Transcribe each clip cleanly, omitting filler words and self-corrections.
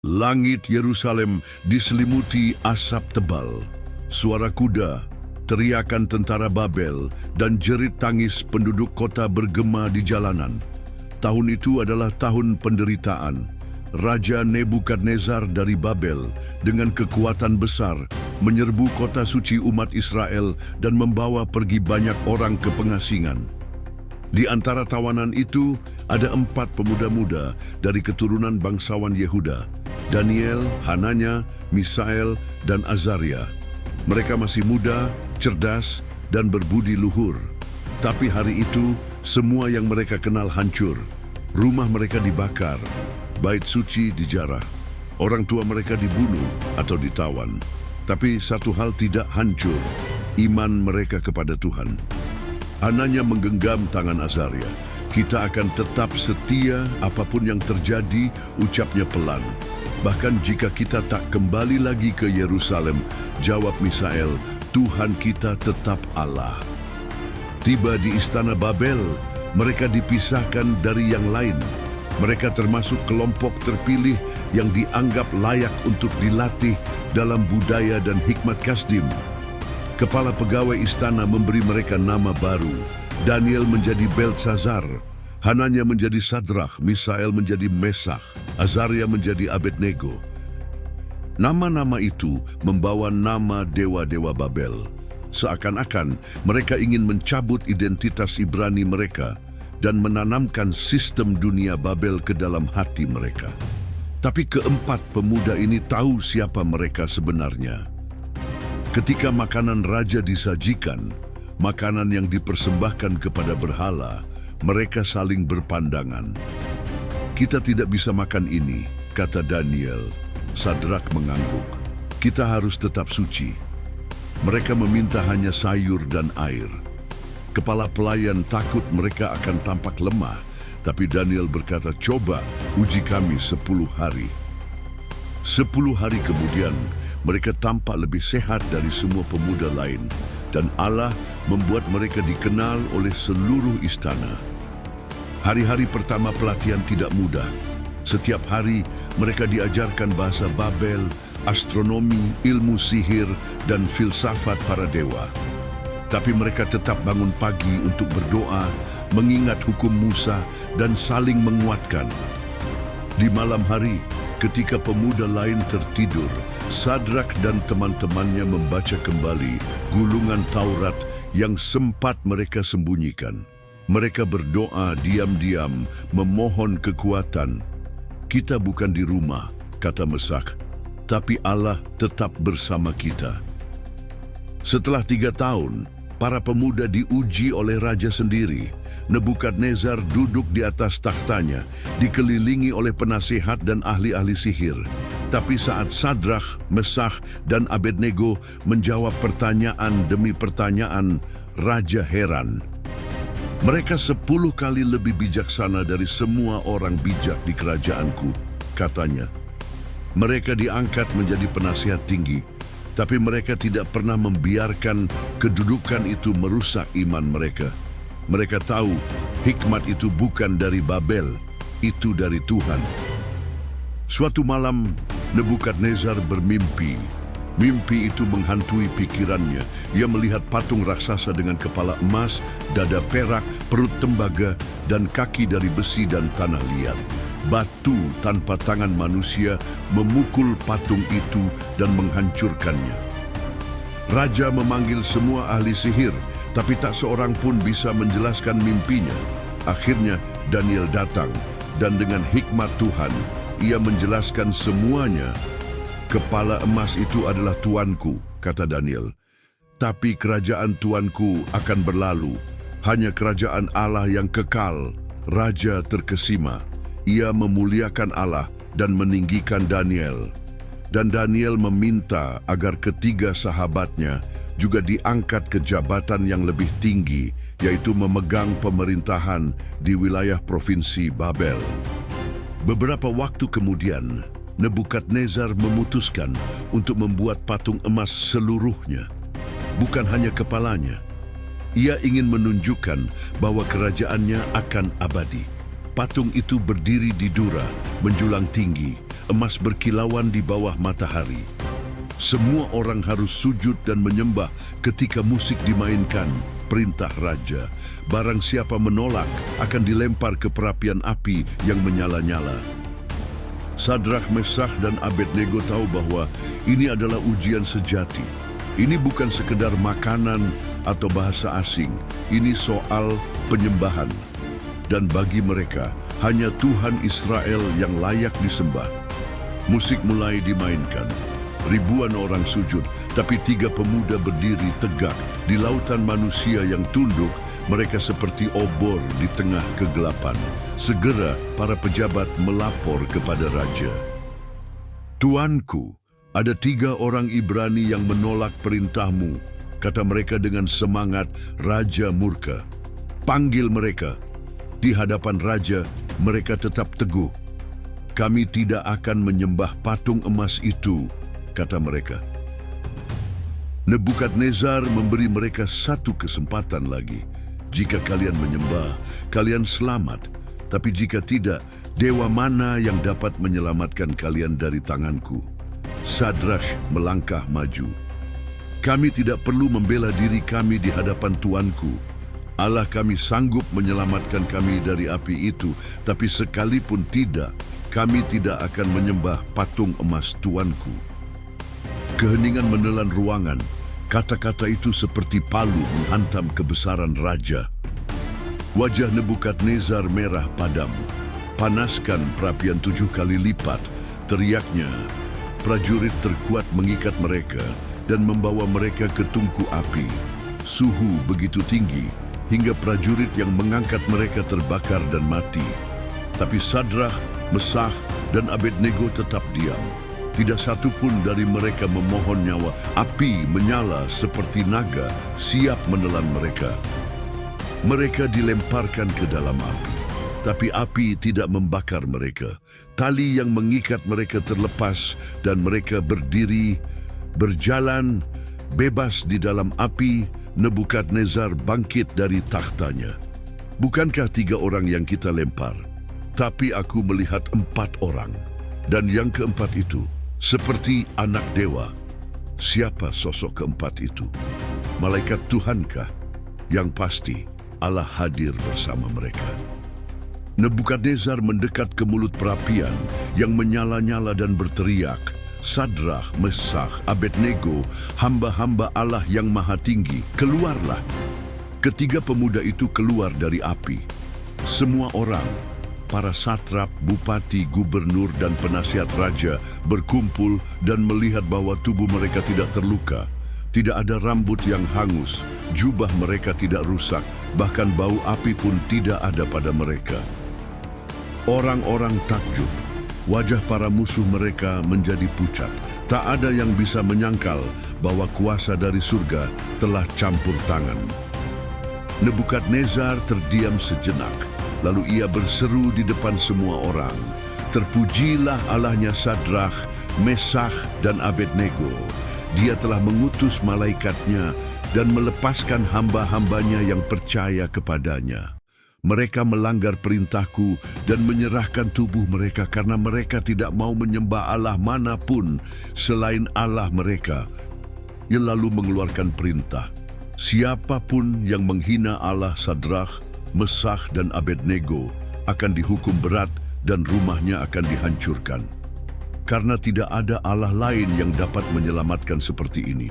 Langit Yerusalem diselimuti asap tebal. Suara kuda, teriakan tentara Babel, dan jerit tangis penduduk kota bergema di jalanan. Tahun itu adalah tahun penderitaan. Raja Nebukadnezar dari Babel dengan kekuatan besar menyerbu kota suci umat Israel dan membawa pergi banyak orang ke pengasingan. Di antara tawanan itu ada 4 pemuda muda dari keturunan bangsawan Yehuda, Daniel, Hananya, Misael, dan Azaria. Mereka masih muda, cerdas, dan berbudi luhur. Tapi hari itu, semua yang mereka kenal hancur. Rumah mereka dibakar, bait suci dijarah. Orang tua mereka dibunuh atau ditawan. Tapi satu hal tidak hancur, iman mereka kepada Tuhan. Hananya menggenggam tangan Azaria. Kita akan tetap setia apapun yang terjadi, ucapnya pelan. Bahkan jika kita tak kembali lagi ke Yerusalem, jawab Misael, Tuhan kita tetap Allah. Tiba di istana Babel, mereka dipisahkan dari yang lain. Mereka termasuk kelompok terpilih yang dianggap layak untuk dilatih dalam budaya dan hikmat Kasdim. Kepala pegawai istana memberi mereka nama baru. Daniel menjadi Beltsazar, Hananya menjadi Sadrach, Misael menjadi Mesach, Azaria menjadi Abednego. Nama-nama itu membawa nama dewa-dewa Babel. Seakan-akan mereka ingin mencabut identitas Ibrani mereka dan menanamkan sistem dunia Babel ke dalam hati mereka. Tapi keempat pemuda ini tahu siapa mereka sebenarnya. Ketika makanan raja disajikan, makanan yang dipersembahkan kepada berhala, mereka saling berpandangan. Kita tidak bisa makan ini, kata Daniel. Sadrach mengangguk. Kita harus tetap suci. Mereka meminta hanya sayur dan air. Kepala pelayan takut mereka akan tampak lemah, tapi Daniel berkata, coba uji kami 10 hari. 10 hari kemudian, mereka tampak lebih sehat dari semua pemuda lain, dan Allah membuat mereka dikenal oleh seluruh istana. Hari-hari pertama pelatihan tidak mudah. Setiap hari mereka diajarkan bahasa Babel, astronomi, ilmu sihir, dan filsafat para dewa. Tapi mereka tetap bangun pagi untuk berdoa, mengingat hukum Musa, dan saling menguatkan. Di malam hari, ketika pemuda lain tertidur, Sadrach dan teman-temannya membaca kembali gulungan Taurat yang sempat mereka sembunyikan. Mereka berdoa diam-diam, memohon kekuatan. Kita bukan di rumah, kata Mesach, tapi Allah tetap bersama kita. Setelah 3 tahun, para pemuda diuji oleh raja sendiri. Nebukadnezar duduk di atas takhtanya, dikelilingi oleh penasihat dan ahli-ahli sihir. Tapi saat Sadrach, Mesach, dan Abednego menjawab pertanyaan demi pertanyaan, raja heran. Mereka 10 kali lebih bijaksana dari semua orang bijak di kerajaanku, katanya. Mereka diangkat menjadi penasihat tinggi, tapi mereka tidak pernah membiarkan kedudukan itu merusak iman mereka. Mereka tahu hikmat itu bukan dari Babel, itu dari Tuhan. Suatu malam, Nebukadnezar bermimpi. Mimpi itu menghantui pikirannya. Ia melihat patung raksasa dengan kepala emas, dada perak, perut tembaga, dan kaki dari besi dan tanah liat. Batu tanpa tangan manusia memukul patung itu dan menghancurkannya. Raja memanggil semua ahli sihir, tapi tak seorang pun bisa menjelaskan mimpinya. Akhirnya Daniel datang, dan dengan hikmat Tuhan, ia menjelaskan semuanya. Kepala emas itu adalah tuanku, kata Daniel. Tapi kerajaan tuanku akan berlalu. Hanya kerajaan Allah yang kekal. Raja terkesima. Ia memuliakan Allah dan meninggikan Daniel. Dan Daniel meminta agar ketiga sahabatnya juga diangkat ke jabatan yang lebih tinggi, yaitu memegang pemerintahan di wilayah provinsi Babel. Beberapa waktu kemudian, Nebukadnezar memutuskan untuk membuat patung emas seluruhnya, bukan hanya kepalanya. Ia ingin menunjukkan bahwa kerajaannya akan abadi. Patung itu berdiri di Dura, menjulang tinggi, emas berkilauan di bawah matahari. Semua orang harus sujud dan menyembah ketika musik dimainkan, perintah raja. Barang siapa menolak akan dilempar ke perapian api yang menyala-nyala. Sadrak, Mesakh, dan Abednego tahu bahwa ini adalah ujian sejati. Ini bukan sekedar makanan atau bahasa asing. Ini soal penyembahan. Dan bagi mereka, hanya Tuhan Israel yang layak disembah. Musik mulai dimainkan. Ribuan orang sujud, tapi 3 pemuda berdiri tegak di lautan manusia yang tunduk. Mereka seperti obor di tengah kegelapan. Segera para pejabat melapor kepada raja. "Tuanku, ada 3 orang Ibrani yang menolak perintahmu," kata mereka dengan semangat. Raja murka. "Panggil mereka." Di hadapan raja, mereka tetap teguh. "Kami tidak akan menyembah patung emas itu," kata mereka. Nebukadnezar memberi mereka 1 kesempatan lagi. "Jika kalian menyembah, kalian selamat. Tapi jika tidak, dewa mana yang dapat menyelamatkan kalian dari tanganku?" Sadrak melangkah maju. "Kami tidak perlu membela diri kami di hadapan Tuanku. Allah kami sanggup menyelamatkan kami dari api itu, tapi sekalipun tidak, kami tidak akan menyembah patung emas Tuanku." Keheningan menelan ruangan. Kata-kata itu seperti palu menghantam kebesaran raja. Wajah Nebukadnezar merah padam. "Panaskan perapian 7 kali lipat," teriaknya. Prajurit terkuat mengikat mereka dan membawa mereka ke tungku api. Suhu begitu tinggi hingga prajurit yang mengangkat mereka terbakar dan mati. Tapi Sadrak, Mesakh, dan Abednego tetap diam. Tidak satu pun dari mereka memohon nyawa. Api menyala seperti naga, siap menelan mereka. Mereka dilemparkan ke dalam api, tapi api tidak membakar mereka. Tali yang mengikat mereka terlepas dan mereka berdiri, berjalan, bebas di dalam api. Nebukadnezar bangkit dari takhtanya. "Bukankah 3 orang yang kita lempar? Tapi aku melihat 4 orang. Dan yang keempat itu seperti anak dewa." Siapa sosok keempat itu? Malaikat Tuhankah? Yang pasti, Allah hadir bersama mereka. Nebukadnezar mendekat ke mulut perapian yang menyala-nyala dan berteriak, "Sadrak, Mesakh, Abednego, hamba-hamba Allah yang maha tinggi, keluarlah." Ketiga pemuda itu keluar dari api. Semua orang, para satrap, bupati, gubernur, dan penasihat raja berkumpul dan melihat bahwa tubuh mereka tidak terluka. Tidak ada rambut yang hangus, jubah mereka tidak rusak, bahkan bau api pun tidak ada pada mereka. Orang-orang takjub. Wajah para musuh mereka menjadi pucat. Tak ada yang bisa menyangkal bahwa kuasa dari surga telah campur tangan. Nebukadnezar terdiam sejenak. Lalu ia berseru di depan semua orang, "Terpujilah Allahnya Sadrak, Mesakh, dan Abednego. Dia telah mengutus malaikatnya dan melepaskan hamba-hambanya yang percaya kepadanya. Mereka melanggar perintahku dan menyerahkan tubuh mereka karena mereka tidak mau menyembah Allah manapun selain Allah mereka." Ia lalu mengeluarkan perintah, "Siapapun yang menghina Allah Sadrak, Mesakh, dan Abednego akan dihukum berat dan rumahnya akan dihancurkan. Karena tidak ada Allah lain yang dapat menyelamatkan seperti ini."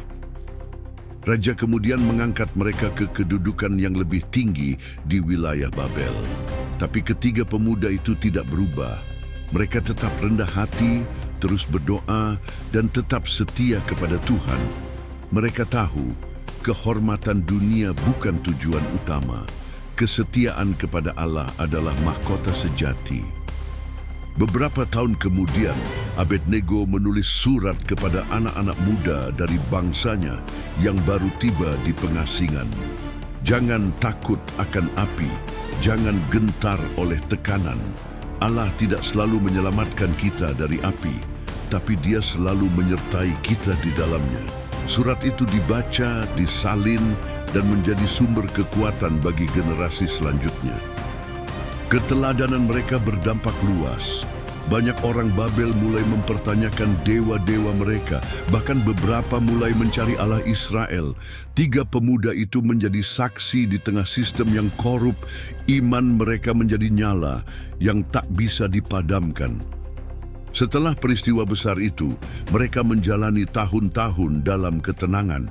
Raja kemudian mengangkat mereka ke kedudukan yang lebih tinggi di wilayah Babel. Tapi ketiga pemuda itu tidak berubah. Mereka tetap rendah hati, terus berdoa, dan tetap setia kepada Tuhan. Mereka tahu kehormatan dunia bukan tujuan utama. Kesetiaan kepada Allah adalah mahkota sejati. Beberapa tahun kemudian, Abednego menulis surat kepada anak-anak muda dari bangsanya yang baru tiba di pengasingan. "Jangan takut akan api, jangan gentar oleh tekanan. Allah tidak selalu menyelamatkan kita dari api, tapi Dia selalu menyertai kita di dalamnya." Surat itu dibaca, disalin, dan menjadi sumber kekuatan bagi generasi selanjutnya. Keteladanan mereka berdampak luas. Banyak orang Babel mulai mempertanyakan dewa-dewa mereka, bahkan beberapa mulai mencari Allah Israel. 3 pemuda itu menjadi saksi di tengah sistem yang korup. Iman mereka menjadi nyala yang tak bisa dipadamkan. Setelah peristiwa besar itu, mereka menjalani tahun-tahun dalam ketenangan.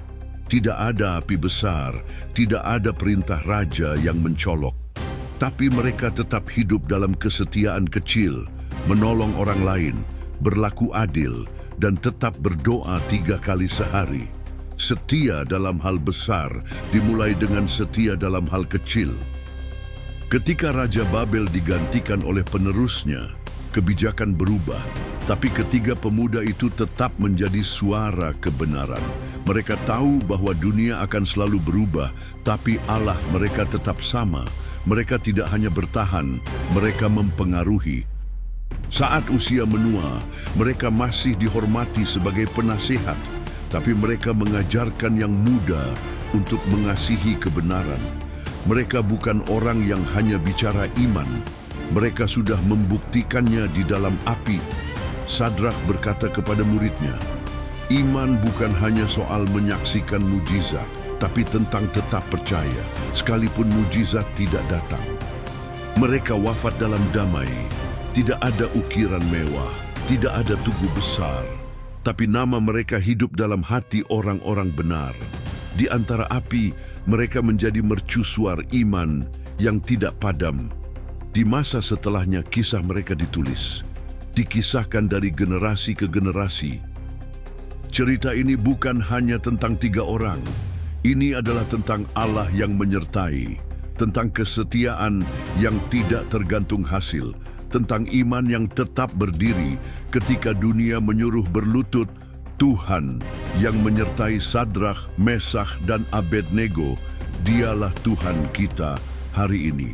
Tidak ada api besar, tidak ada perintah raja yang mencolok. Tapi mereka tetap hidup dalam kesetiaan kecil, menolong orang lain, berlaku adil, dan tetap berdoa 3 kali sehari. Setia dalam hal besar dimulai dengan setia dalam hal kecil. Ketika Raja Babel digantikan oleh penerusnya, kebijakan berubah, tapi ketiga pemuda itu tetap menjadi suara kebenaran. Mereka tahu bahwa dunia akan selalu berubah, tapi Allah mereka tetap sama. Mereka tidak hanya bertahan, mereka mempengaruhi. Saat usia menua, mereka masih dihormati sebagai penasihat, tapi mereka mengajarkan yang muda untuk mengasihi kebenaran. Mereka bukan orang yang hanya bicara iman, mereka sudah membuktikannya di dalam api. Sadrak berkata kepada muridnya, "Iman bukan hanya soal menyaksikan mujizat, tapi tentang tetap percaya, sekalipun mujizat tidak datang." Mereka wafat dalam damai. Tidak ada ukiran mewah, tidak ada tugu besar, tapi nama mereka hidup dalam hati orang-orang benar. Di antara api, mereka menjadi mercusuar iman yang tidak padam. Di masa setelahnya kisah mereka ditulis, dikisahkan dari generasi ke generasi. Cerita ini bukan hanya tentang 3 orang. Ini adalah tentang Allah yang menyertai, tentang kesetiaan yang tidak tergantung hasil, tentang iman yang tetap berdiri ketika dunia menyuruh berlutut. Tuhan yang menyertai Sadrak, Mesakh, dan Abednego, dialah Tuhan kita hari ini.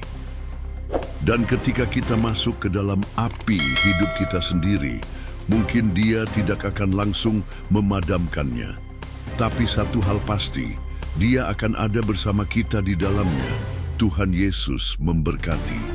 Dan ketika kita masuk ke dalam api hidup kita sendiri, mungkin Dia tidak akan langsung memadamkannya. Tapi satu hal pasti, Dia akan ada bersama kita di dalamnya. Tuhan Yesus memberkati.